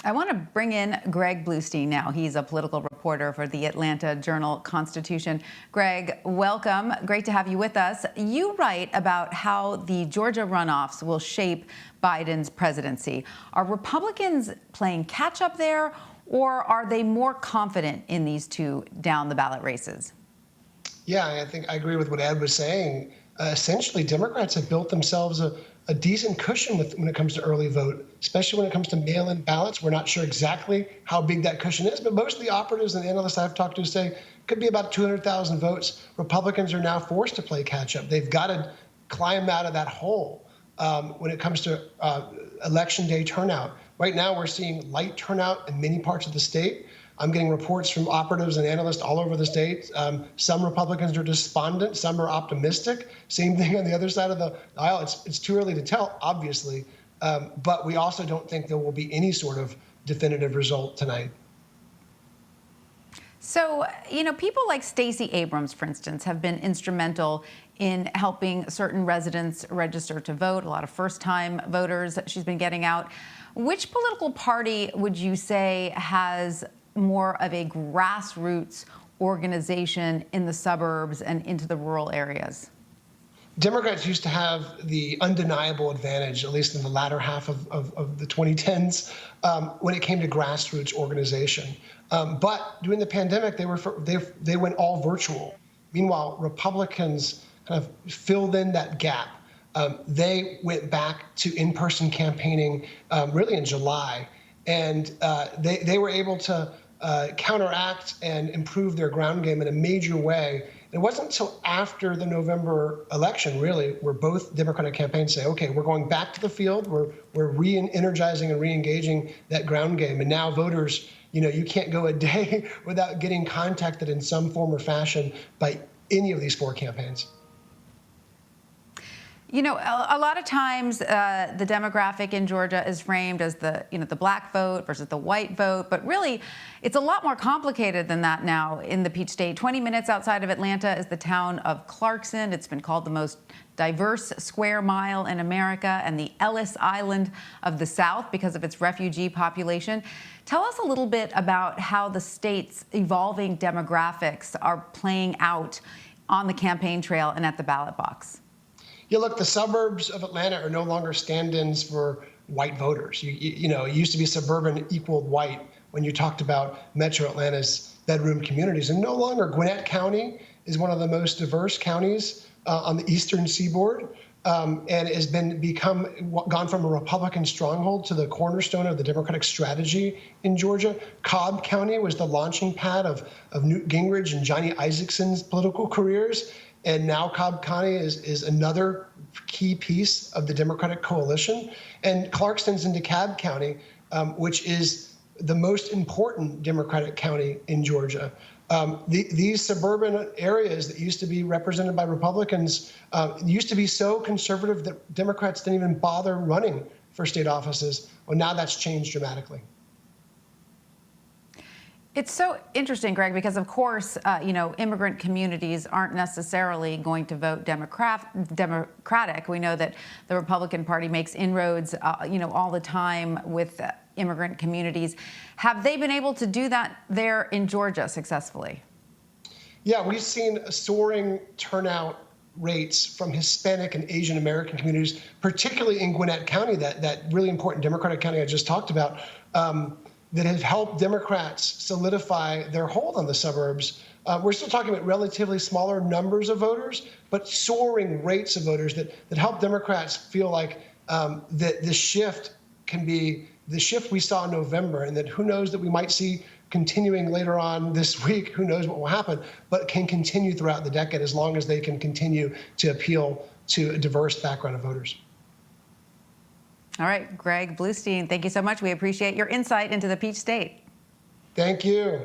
I want to bring in Greg Bluestein now. He's a political reporter for the Atlanta Journal-Constitution. Greg, welcome. Great to have you with us. You write about how the Georgia runoffs will shape Biden's presidency. Are Republicans playing catch-up there, or are they more confident in these two down-the-ballot races? Yeah, I think I agree with what Ed was saying. Essentially, Democrats have built themselves a decent cushion when it comes to early vote, especially when it comes to mail-in ballots. We're not sure exactly how big that cushion is, but most of the operatives and analysts I've talked to say it could be about 200,000 votes. Republicans are now forced to play catch-up. They've got to climb out of that hole when it comes to election day turnout. Right now, we're seeing light turnout in many parts of the state. I'm getting reports from operatives and analysts all over the state. Some Republicans are despondent, some are optimistic. Same thing on the other side of the aisle. It's too early to tell, obviously, but we also don't think there will be any sort of definitive result tonight. So, people like Stacey Abrams, for instance, have been instrumental in helping certain residents register to vote, a lot of first-time voters that she's been getting out. Which political party would you say has more of a grassroots organization in the suburbs and into the rural areas? Democrats used to have the undeniable advantage, at least in the latter half of the 2010s, when it came to grassroots organization. But during the pandemic, they went all virtual. Meanwhile, Republicans kind of filled in that gap. They went back to in-person campaigning really in July, and they were able to counteract and improve their ground game in a major way. It wasn't until after the November election, really, where both Democratic campaigns say, okay, we're going back to the field, we're re-energizing and re-engaging that ground game. And now voters, you can't go a day without getting contacted in some form or fashion by any of these four campaigns. A lot of times the demographic in Georgia is framed as the black vote versus the white vote, but really it's a lot more complicated than that now in the Peach State. 20 minutes outside of Atlanta is the town of Clarkson. It's been called the most diverse square mile in America and the Ellis Island of the South because of its refugee population. Tell us a little bit about how the state's evolving demographics are playing out on the campaign trail and at the ballot box. Yeah, look, the suburbs of Atlanta are no longer stand-ins for white voters. It used to be suburban equaled white when you talked about Metro Atlanta's bedroom communities. And no longer Gwinnett County is one of the most diverse counties on the eastern seaboard, and has gone from a Republican stronghold to the cornerstone of the Democratic strategy in Georgia. Cobb County was the launching pad of Newt Gingrich and Johnny Isakson's political careers. And now Cobb County is another key piece of the Democratic coalition. And Clarkston's in DeKalb County, which is the most important Democratic county in Georgia. These suburban areas that used to be represented by Republicans used to be so conservative that Democrats didn't even bother running for state offices. Well, now that's changed dramatically. It's so interesting, Greg, because of course, immigrant communities aren't necessarily going to vote Democratic. We know that the Republican Party makes inroads, all the time with immigrant communities. Have they been able to do that there in Georgia successfully? Yeah, we've seen soaring turnout rates from Hispanic and Asian American communities, particularly in Gwinnett County, that really important Democratic county I just talked about. That have helped Democrats solidify their hold on the suburbs. We're still talking about relatively smaller numbers of voters, but soaring rates of voters that help Democrats feel like that the shift can be the shift we saw in November, and that who knows that we might see continuing later on this week. Who knows what will happen, but can continue throughout the decade as long as they can continue to appeal to a diverse background of voters. All right, Greg Bluestein, thank you so much. We appreciate your insight into the Peach State. Thank you.